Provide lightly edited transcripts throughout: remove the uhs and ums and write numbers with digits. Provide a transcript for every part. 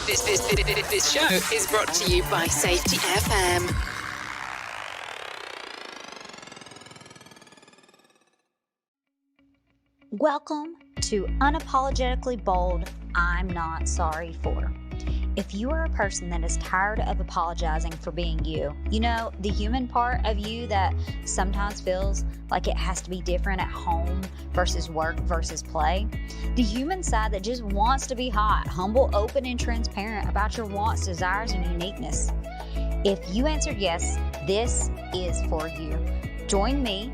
This show is brought to you by Safety FM. Welcome to Unapologetically Bold, I'm Not Sorry For. If you are a person that is tired of apologizing for being you, you know, the human part of you that sometimes feels like it has to be different at home versus work versus play, the human side that just wants to be hot, humble, open, and transparent about your wants, desires, and uniqueness. If you answered yes, this is for you. Join me,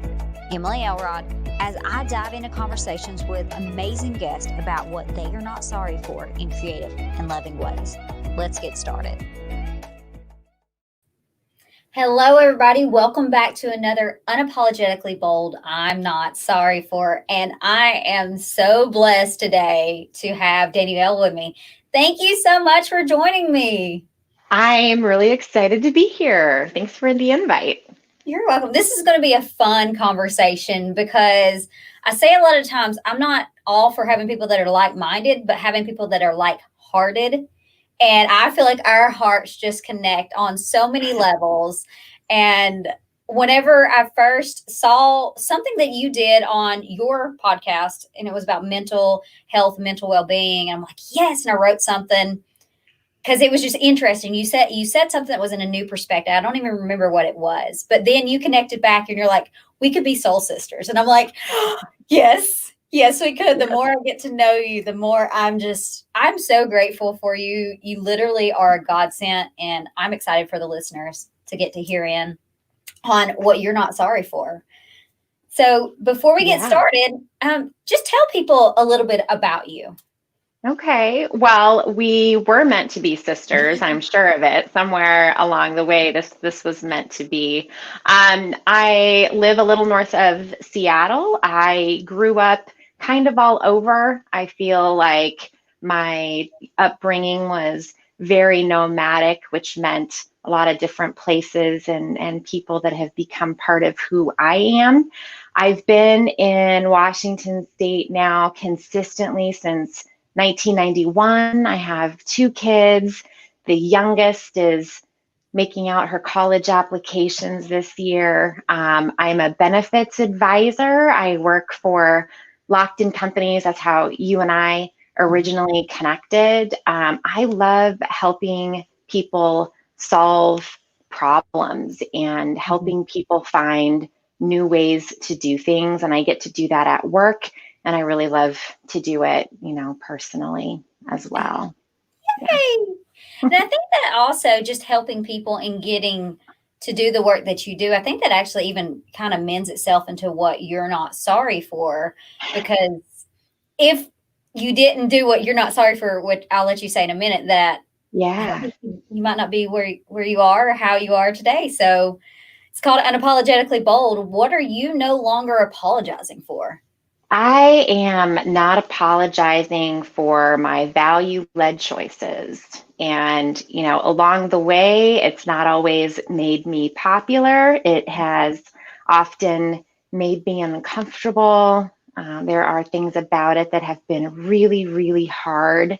Emily Elrod, as I dive into conversations with amazing guests about what they are not sorry for in creative and loving ways. Let's get started. Hello, everybody. Welcome back to another Unapologetically Bold, I'm Not Sorry For. And I am so blessed today to have Danielle with me. Thank you so much for joining me. I am really excited to be here. Thanks for the invite. You're welcome. This is going to be a fun conversation because I say a lot of times I'm not all for having people that are like-minded, but having people that are like-hearted. And I feel like our hearts just connect on so many levels. And whenever I first saw something that you did on your podcast, and it was about mental health, mental well-being, I'm like, yes. And I wrote something because it was just interesting. You said something that was in a new perspective. I don't even remember what it was, but then you connected back and you're like, we could be soul sisters. And I'm like, oh, yes, we could. The more I get to know you, the more I'm so grateful for you. You literally are a godsend. And I'm excited for the listeners to get to hear in on what you're not sorry for. So before we get started, just tell people a little bit about you. Okay. Well, we were meant to be sisters. I'm sure of it. Somewhere along the way, this was meant to be. I live a little north of Seattle. I grew up kind of all over. I feel like my upbringing was very nomadic, which meant a lot of different places and people that have become part of who I am. I've been in Washington State now consistently since 1991. I have 2 kids. The youngest is making out her college applications this year. I'm a benefits advisor. I work for Locked-in Companies. That's how you and I originally connected. I love helping people solve problems and helping people find new ways to do things. And I get to do that at work. And I really love to do it, personally as well. Yay! Yeah. And I think that also just helping people in getting to do the work that you do, I think that actually even kind of mends itself into what you're not sorry for. Because if you didn't do what you're not sorry for, which I'll let you say in a minute, that you might not be where you are or how you are today. So it's called Unapologetically Bold. What are you no longer apologizing for? I am not apologizing for my value-led choices. And, along the way, it's not always made me popular. It has often made me uncomfortable. There are things about it that have been really, really hard.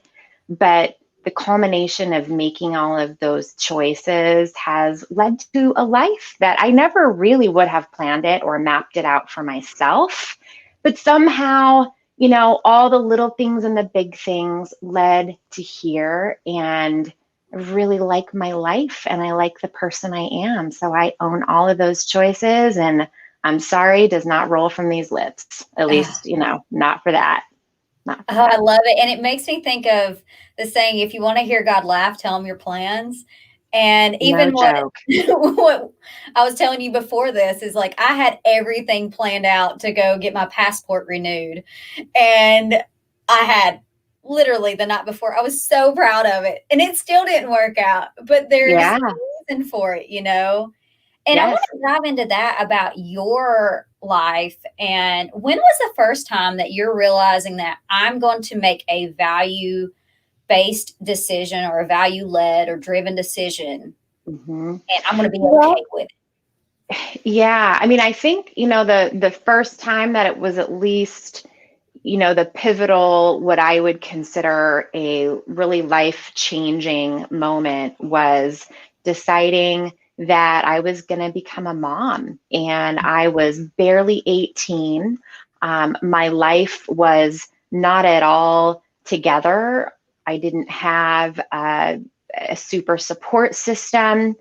But the culmination of making all of those choices has led to a life that I never really would have planned it or mapped it out for myself. But somehow, all the little things and the big things led to here. And I really like my life and I like the person I am. So I own all of those choices. And I'm sorry does not roll from these lips, at least, not for that. I love it. And it makes me think of the saying, if you want to hear God laugh, tell him your plans. And even what I was telling you before this is like, I had everything planned out to go get my passport renewed. And I had literally the night before, I was so proud of it. And it still didn't work out, but there's a reason for it, And I want to dive into that about your life. And when was the first time that you're realizing that I'm going to make a value-based decision or a value-led or driven decision, and I'm going to be okay with it? Yeah. I mean, I think, the first time that it was at least the pivotal, what I would consider a really life-changing moment was deciding that I was going to become a mom. And I was barely 18. My life was not at all together. I didn't have a super support system.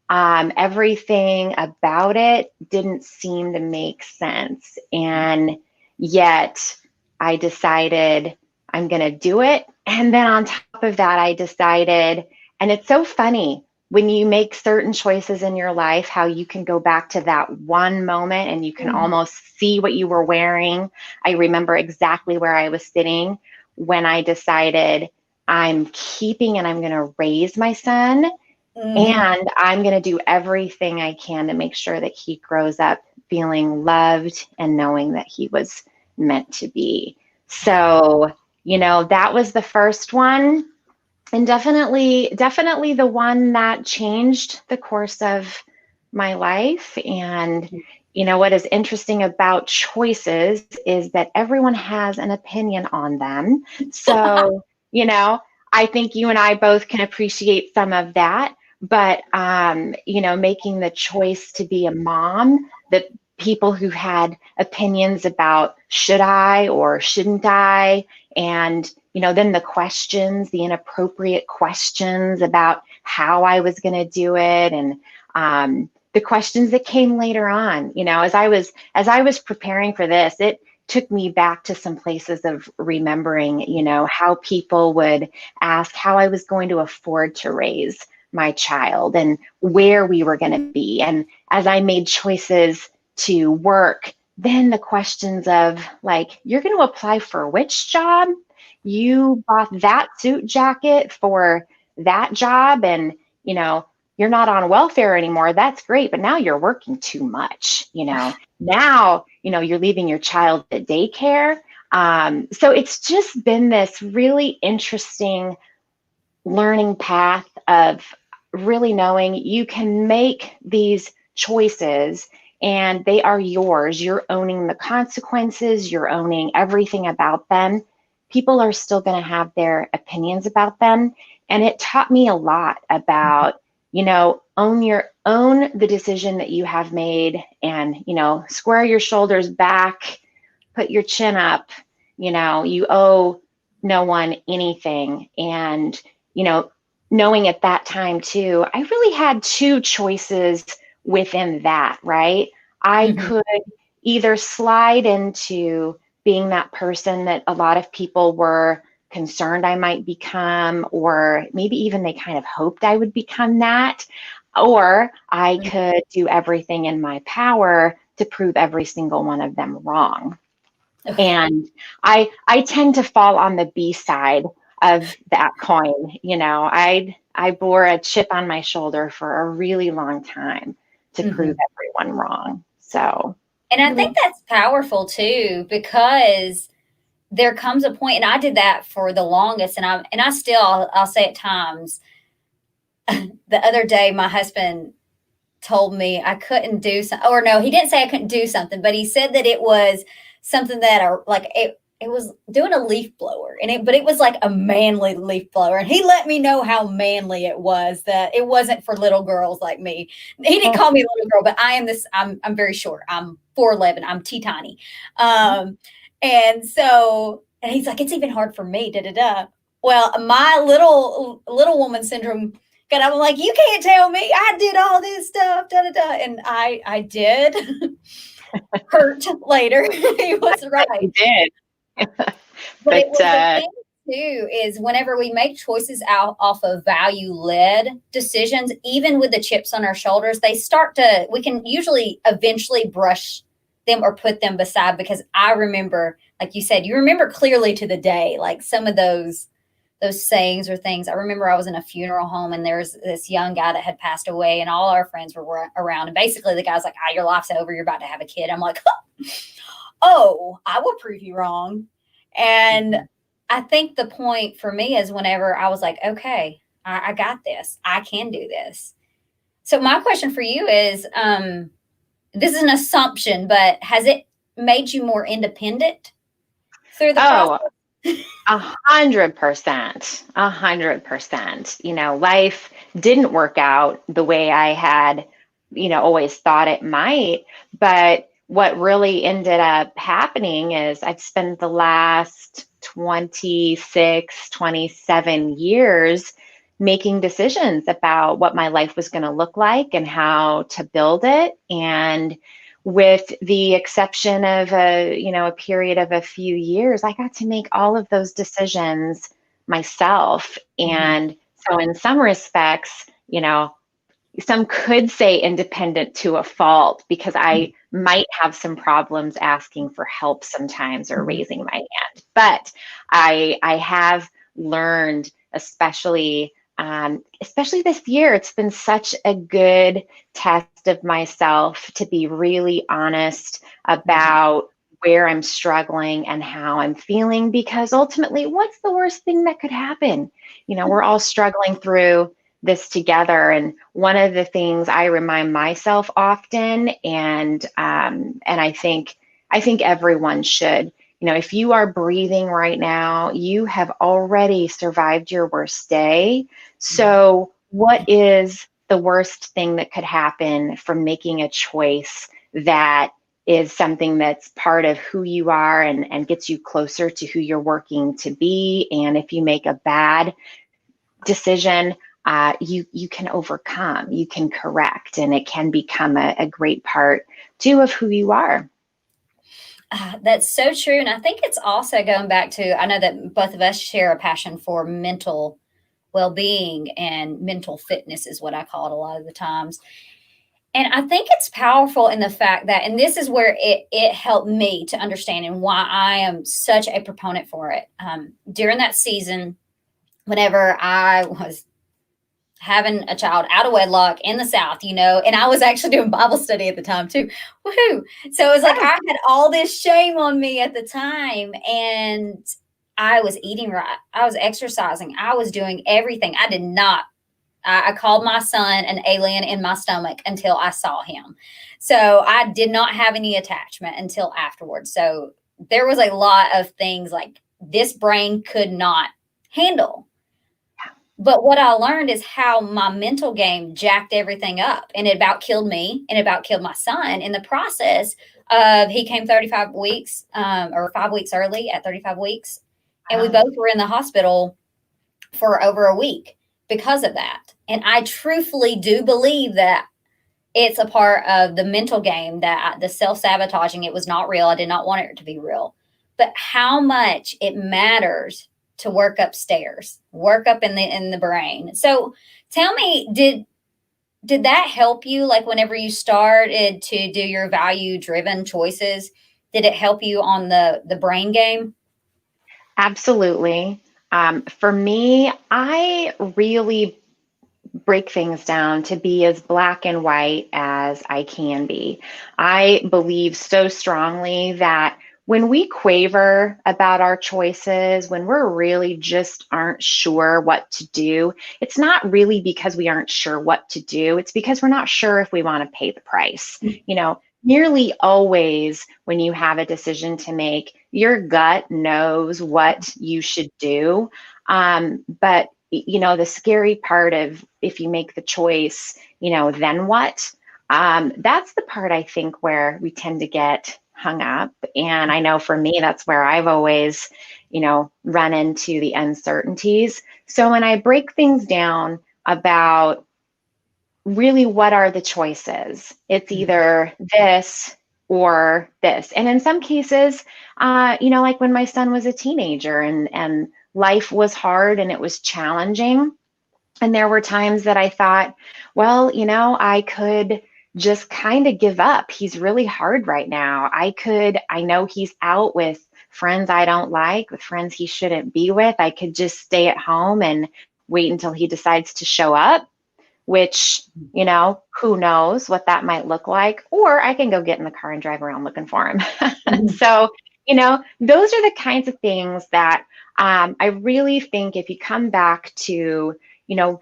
Everything about it didn't seem to make sense. And yet I decided I'm going to do it. And then on top of that, I decided, and it's so funny when you make certain choices in your life, how you can go back to that one moment and you can almost see what you were wearing. I remember exactly where I was sitting when I decided I'm keeping and I'm going to raise my son. And I'm going to do everything I can to make sure that he grows up feeling loved and knowing that he was meant to be. So, that was the first one. And definitely the one that changed the course of my life. And, what is interesting about choices is that everyone has an opinion on them. So, I think you and I both can appreciate some of that. But, making the choice to be a mom, the people who had opinions about should I or shouldn't I, and, then the questions, the inappropriate questions about how I was going to do it, and the questions that came later on, as I was preparing for this, it took me back to some places of remembering, how people would ask how I was going to afford to raise my child and where we were going to be. And as I made choices to work, then the questions of like, you're going to apply for which job? You bought that suit jacket for that job, and, you're not on welfare anymore. That's great. But now you're working too much, now, you're leaving your child at daycare. So it's just been this really interesting learning path of really knowing you can make these choices and they are yours. You're owning the consequences. You're owning everything about them. People are still going to have their opinions about them. And it taught me a lot about, own the decision that you have made, and, square your shoulders back, put your chin up. You owe no one anything. And, knowing at that time too, I really had two choices within that, right? I could either slide into being that person that a lot of people were concerned I might become, or maybe even they kind of hoped I would become that, or I could do everything in my power to prove every single one of them wrong. And I tend to fall on the B side of that coin. I bore a chip on my shoulder for a really long time to prove everyone wrong. So, and I think that's powerful too, because there comes a point, and I did that for the longest, and I still, I'll say at times. The other day, my husband told me I couldn't do something, or no, he didn't say I couldn't do something, but he said that it was something that it was doing a leaf blower, but it was like a manly leaf blower. And he let me know how manly it was, that it wasn't for little girls like me. He didn't call me a little girl, but I'm very short. I'm 4'11". I'm teeny. And he's like, it's even hard for me, da, da, da. Well, my little woman syndrome, and I'm like, you can't tell me I did all this stuff, da, da, da. And I did. Hurt later. He was right. You did. But it was the thing too, is whenever we make choices off of value-led decisions, even with the chips on our shoulders, we can usually eventually brush them or put them beside, because I remember, like you said, you remember clearly to the day, like some of those sayings or things. I remember I was in a funeral home, and there was this young guy that had passed away, and all our friends were around. And basically the guy's like, your life's over. You're about to have a kid. I'm like, oh, I will prove you wrong. And I think the point for me is whenever I was like, okay, I got this. I can do this. So my question for you is, this is an assumption, but has it made you more independent through the Oh, process? 100%, 100%. Life didn't work out the way I had, always thought it might. But what really ended up happening is I've spent the last 26, 27 years making decisions about what my life was going to look like and how to build it. And with the exception of a period of a few years, I got to make all of those decisions myself. And so in some respects, some could say independent to a fault, because I might have some problems asking for help sometimes or raising my hand. But I have learned, especially this year, it's been such a good test of myself to be really honest about where I'm struggling and how I'm feeling, because ultimately, what's the worst thing that could happen? We're all struggling through this together. And one of the things I remind myself often, and I think everyone should, if you are breathing right now, you have already survived your worst day. So what is the worst thing that could happen from making a choice that is something that's part of who you are and gets you closer to who you're working to be? And if you make a bad decision, you can overcome, you can correct, and it can become a great part too of who you are. That's so true. And I think it's also going back to, I know that both of us share a passion for mental well-being, and mental fitness is what I call it a lot of the times. And I think it's powerful in the fact that, and this is where it helped me to understand and why I am such a proponent for it. During that season, whenever I was having a child out of wedlock in the South, and I was actually doing Bible study at the time too. Woohoo. So it was like I had all this shame on me at the time, and I was eating right. I was exercising. I was doing everything. I did not. I called my son an alien in my stomach until I saw him. So I did not have any attachment until afterwards. So there was a lot of things like this brain could not handle. But what I learned is how my mental game jacked everything up, and it about killed me, and it about killed my son in the process of, he came 35 weeks or 5 weeks early at 35 weeks. And we both were in the hospital for over a week because of that. And I truthfully do believe that it's a part of the mental game, that the self-sabotaging, it was not real. I did not want it to be real. But how much it matters to work upstairs, work up in the brain. So tell me, did that help you? Like whenever you started to do your value driven choices, did it help you on the brain game? Absolutely. For me, I really break things down to be as black and white as I can be. I believe so strongly that when we quaver about our choices, when we're really just aren't sure what to do, it's not really because we aren't sure what to do. It's because we're not sure if we want to pay the price. Nearly always when you have a decision to make, your gut knows what you should do. But the scary part of, if you make the choice, then what? That's the part I think where we tend to get hung up. And I know for me, that's where I've always, run into the uncertainties. So when I break things down about really what are the choices, it's either this or this. And in some cases, like when my son was a teenager and life was hard and it was challenging. And there were times that I thought, well, I could just kind of give up. He's really hard right now. I know he's out with friends I don't like, with friends he shouldn't be with. I could just stay at home and wait until he decides to show up, which, who knows what that might look like. Or I can go get in the car and drive around looking for him. So, those are the kinds of things that I really think if you come back to,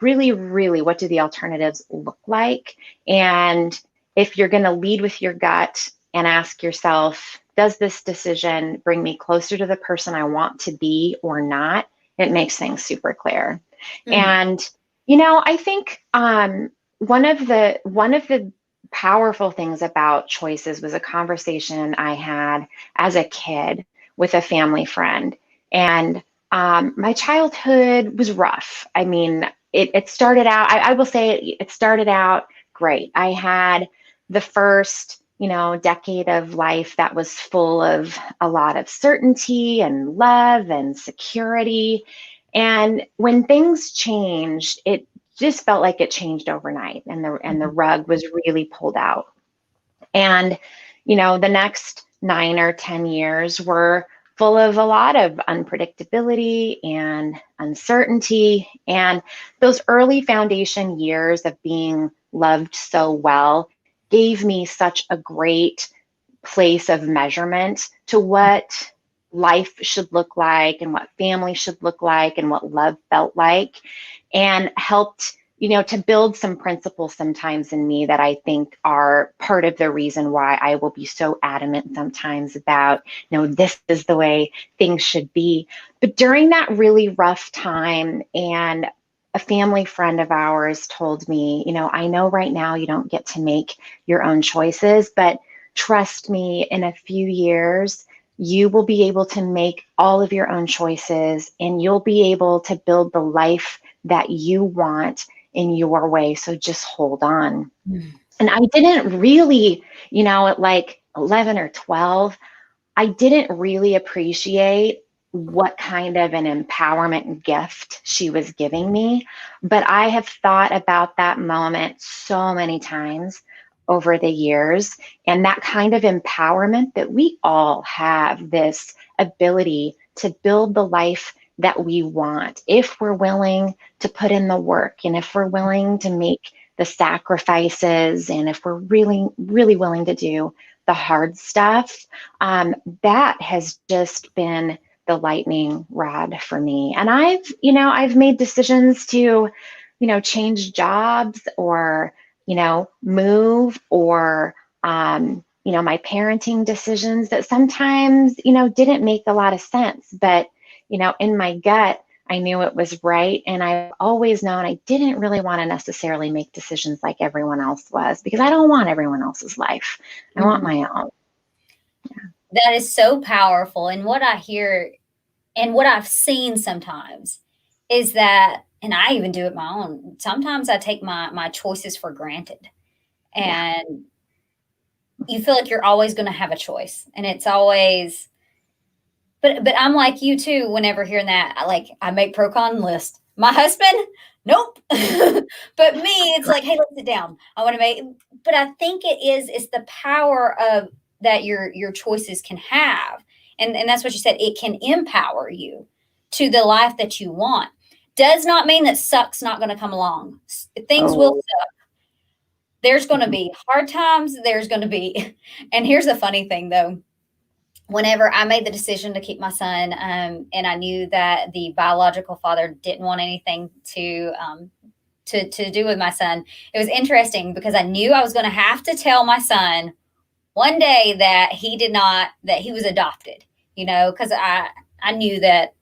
really, really, what do the alternatives look like? And if you're going to lead with your gut and ask yourself does this decision bring me closer to the person I want to be or not? It makes things super clear. And, I think one of the powerful things about choices was a conversation I had as a kid with a family friend. And my childhood was rough. I mean, it started out, I will say it started out great. I had the first, decade of life that was full of a lot of certainty and love and security. And when things changed, it just felt like it changed overnight, and the rug was really pulled out. And, the next 9 or 10 years were full of a lot of unpredictability and uncertainty. And those early foundation years of being loved so well gave me such a great place of measurement to what life should look like and what family should look like and what love felt like, and helped to build some principles sometimes in me that I think are part of the reason why I will be so adamant sometimes about, this is the way things should be. But during that really rough time, and a family friend of ours told me, I know right now you don't get to make your own choices, but trust me, in a few years, you will be able to make all of your own choices, and you'll be able to build the life that you want in your way. So just hold on. And I didn't really, at like 11 or 12, I didn't really appreciate what kind of an empowerment gift she was giving me. But I have thought about that moment so many times over the years, and that kind of empowerment that we all have, this ability to build the life that we want if we're willing to put in the work, and if we're willing to make the sacrifices, and if we're really, really willing to do the hard stuff. That has just been the lightning rod for me. And I've made decisions to, change jobs, or, move, or, my parenting decisions that sometimes, didn't make a lot of sense. But, in my gut, I knew it was right. And I've always known I didn't really want to necessarily make decisions like everyone else was, because I don't want everyone else's life. I want my own. That is so powerful. And what I hear and what I've seen sometimes is that, and I even do it my own, sometimes I take my choices for granted. And you feel like you're always going to have a choice. And it's always, but I'm like you too, whenever hearing that, I make pro con list. My husband, nope. But me, it's like, hey, let's sit down. I want to make, but I think it's the power of that your choices can have. And that's what you said. It can empower you to the life that you want. Does not mean that suck's not going to come along. Things will suck. There's going to be hard times. There's going to be, and here's the funny thing though. Whenever I made the decision to keep my son, and I knew that the biological father didn't want anything to do with my son, it was interesting because I knew I was going to have to tell my son one day that he was adopted, because I knew that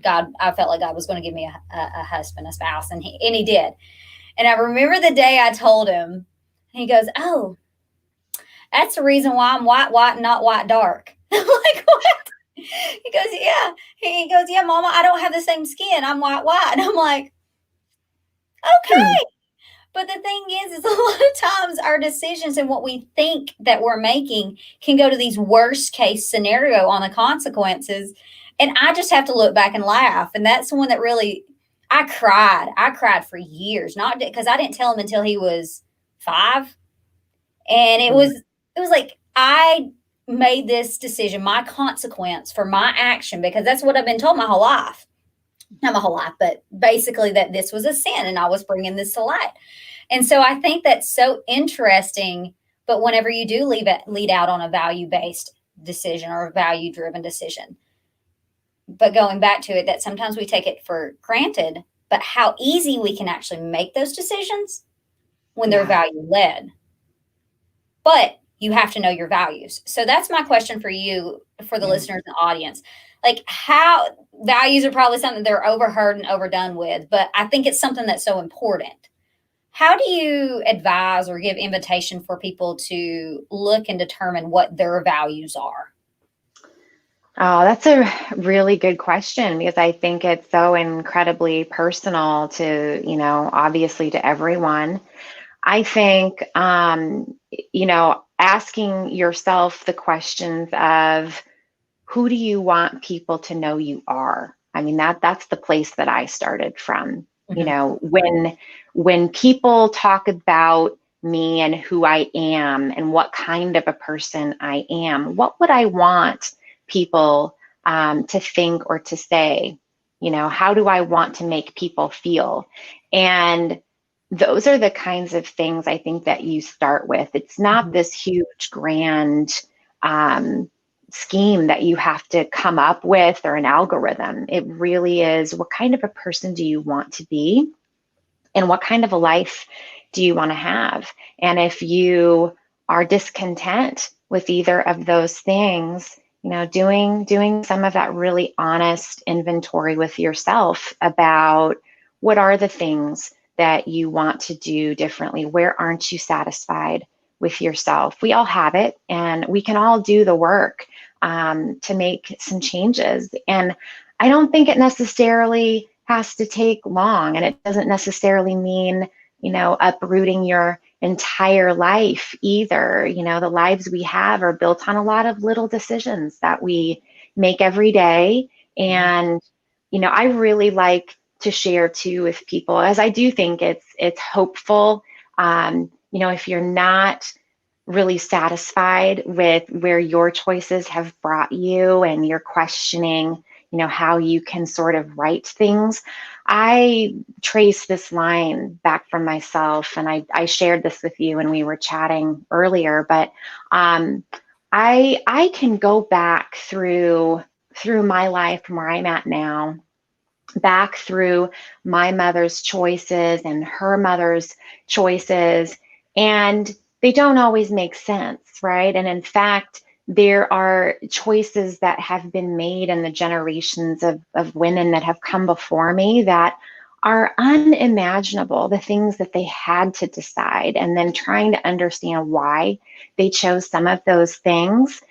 I felt like God was going to give me a husband, a spouse, and he did. And I remember the day I told him, and he goes, "Oh, that's the reason why I'm white, not white dark." I'm like, "What?" He goes, "Yeah." He goes, "Yeah, Mama, I don't have the same skin. I'm white. And I'm like, okay. But the thing is a lot of times our decisions and what we think that we're making can go to these worst case scenario on the consequences. And I just have to look back and laugh. And that's the one that really, I cried. I cried for years, not because I didn't tell him until he was 5. And it was like, I made this decision, my consequence for my action, because that's what I've been told my whole life. Not my whole life, but basically that this was a sin and I was bringing this to light. And so I think that's so interesting. But whenever you do lead out on a value-based decision or a value-driven decision, but going back to it, that sometimes we take it for granted, but how easy we can actually make those decisions when they're value-led. But you have to know your values. So that's my question for you, for the listeners and the audience. Like, how values are probably something they're overheard and overdone with, but I think it's something that's so important. How do you advise or give invitation for people to look and determine what their values are? Oh, that's a really good question because I think it's so incredibly personal to, obviously to everyone. I think, asking yourself the questions of who do you want people to know you are? I mean, that's the place that I started from. When people talk about me and who I am and what kind of a person I am, what would I want people to think or to say? How do I want to make people feel? And those are the kinds of things I think that you start with. It's not this huge, grand scheme that you have to come up with or an algorithm. It really is, what kind of a person do you want to be? And what kind of a life do you want to have? And if you are discontent with either of those things, doing some of that really honest inventory with yourself about what are the things that you want to do differently? Where aren't you satisfied with yourself? We all have it, and we can all do the work to make some changes. And I don't think it necessarily has to take long, and it doesn't necessarily mean, uprooting your entire life either. The lives we have are built on a lot of little decisions that we make every day. And, I really like to share too with people, as I do think it's hopeful. If you're not really satisfied with where your choices have brought you and you're questioning, how you can sort of right things, I trace this line back from myself, and I shared this with you when we were chatting earlier, but I can go back through my life from where I'm at now, back through my mother's choices and her mother's choices, and they don't always make sense, right? And in fact, there are choices that have been made in the generations of women that have come before me that are unimaginable, the things that they had to decide, and then trying to understand why they chose some of those things.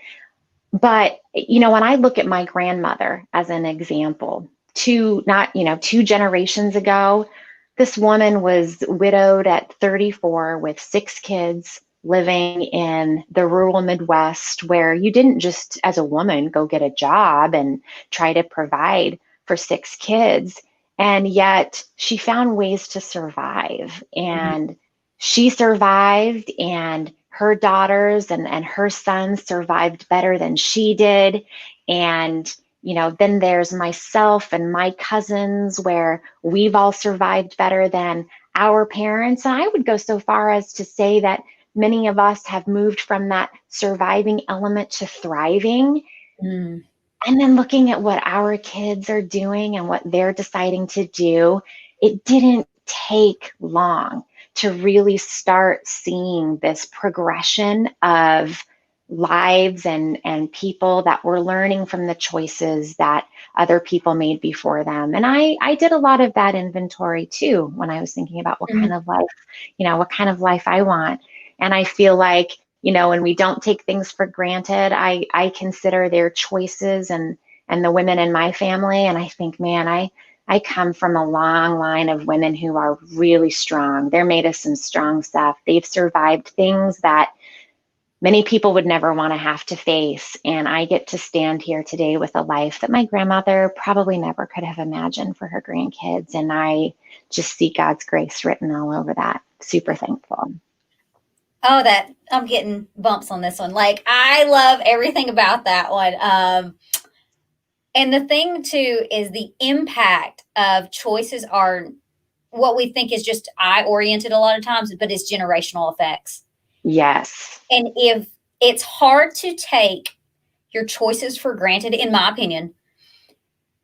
But, when I look at my grandmother as an example, two generations ago, this woman was widowed at 34 with 6 kids, living in the rural Midwest, where you didn't just, as a woman, go get a job and try to provide for 6 kids. And yet she found ways to survive. And she survived, and her daughters and her sons survived better than she did. And then there's myself and my cousins, where we've all survived better than our parents. And I would go so far as to say that many of us have moved from that surviving element to thriving. And then looking at what our kids are doing and what they're deciding to do, it didn't take long to really start seeing this progression of lives and people that were learning from the choices that other people made before them. And I did a lot of that inventory too when I was thinking about what kind of life, what kind of life I want. And I feel like, when we don't take things for granted, I consider their choices and the women in my family. And I think, man, I come from a long line of women who are really strong. They're made of some strong stuff. They've survived things that many people would never want to have to face. And I get to stand here today with a life that my grandmother probably never could have imagined for her grandkids. And I just see God's grace written all over that. Super thankful. Oh, that I'm getting bumps on this one. Like, I love everything about that one. And the thing too is the impact of choices are what we think is just eye oriented a lot of times, but it's generational effects. Yes. And if it's hard to take your choices for granted, in my opinion,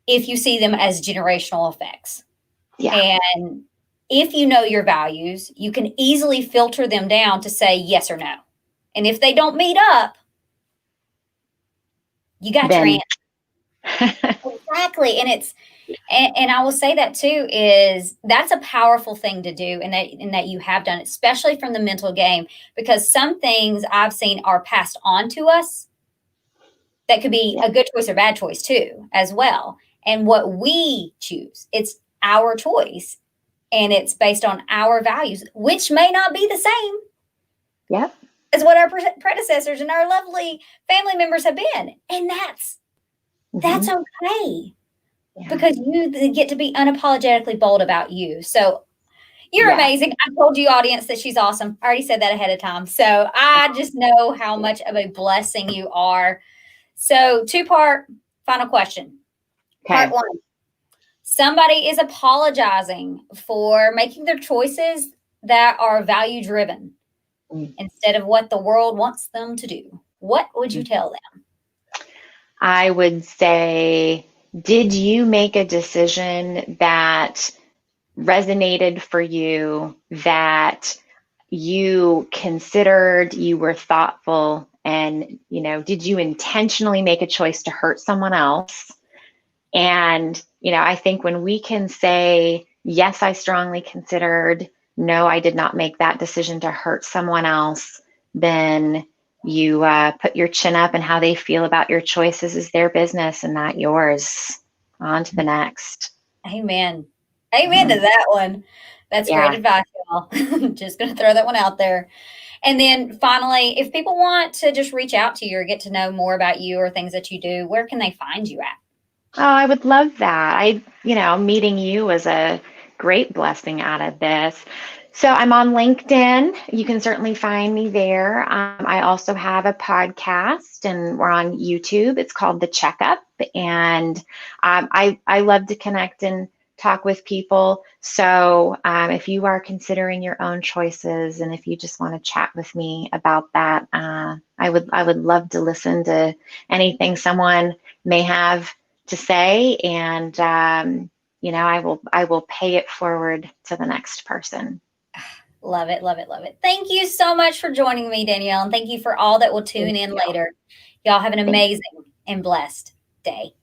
if you see them as generational effects. Yeah. And if you know your values, you can easily filter them down to say yes or no. And if they don't meet up, you got your Then answer. Exactly. And I will say that too, is that's a powerful thing to do, and that you have done, especially from the mental game, because some things I've seen are passed on to us that could be yeah. a good choice or bad choice too, as well. And what we choose, it's our choice, and it's based on our values, which may not be the same Yep. as what our predecessors and our lovely family members have been. And that's okay, Yeah. because you get to be unapologetically bold about you. So you're Yeah. amazing. I told you, audience, that she's awesome. I already said that ahead of time. So I just know how much of a blessing you are. So 2-part final question. Okay. Part 1. Somebody is apologizing for making their choices that are value driven instead of what the world wants them to do. What would you tell them? I would say, did you make a decision that resonated for you, that you considered, you were thoughtful, and, did you intentionally make a choice to hurt someone else? And, I think when we can say, yes, I strongly considered, no, I did not make that decision to hurt someone else, then you put your chin up, and how they feel about your choices is their business and not yours. On to the next. Amen. Amen to that one. That's great advice, y'all. Just going to throw that one out there. And then finally, if people want to just reach out to you or get to know more about you or things that you do, where can they find you at? Oh, I would love that. Meeting you was a great blessing out of this. So I'm on LinkedIn. You can certainly find me there. I also have a podcast, and we're on YouTube. It's called The Checkup. And I love to connect and talk with people. So if you are considering your own choices, and if you just want to chat with me about that, I would love to listen to anything someone may have to say, and I will pay it forward to the next person. Love it, love it, love it. Thank you so much for joining me, Danielle, and thank you for all that will tune in later. Y'all have an amazing and blessed day.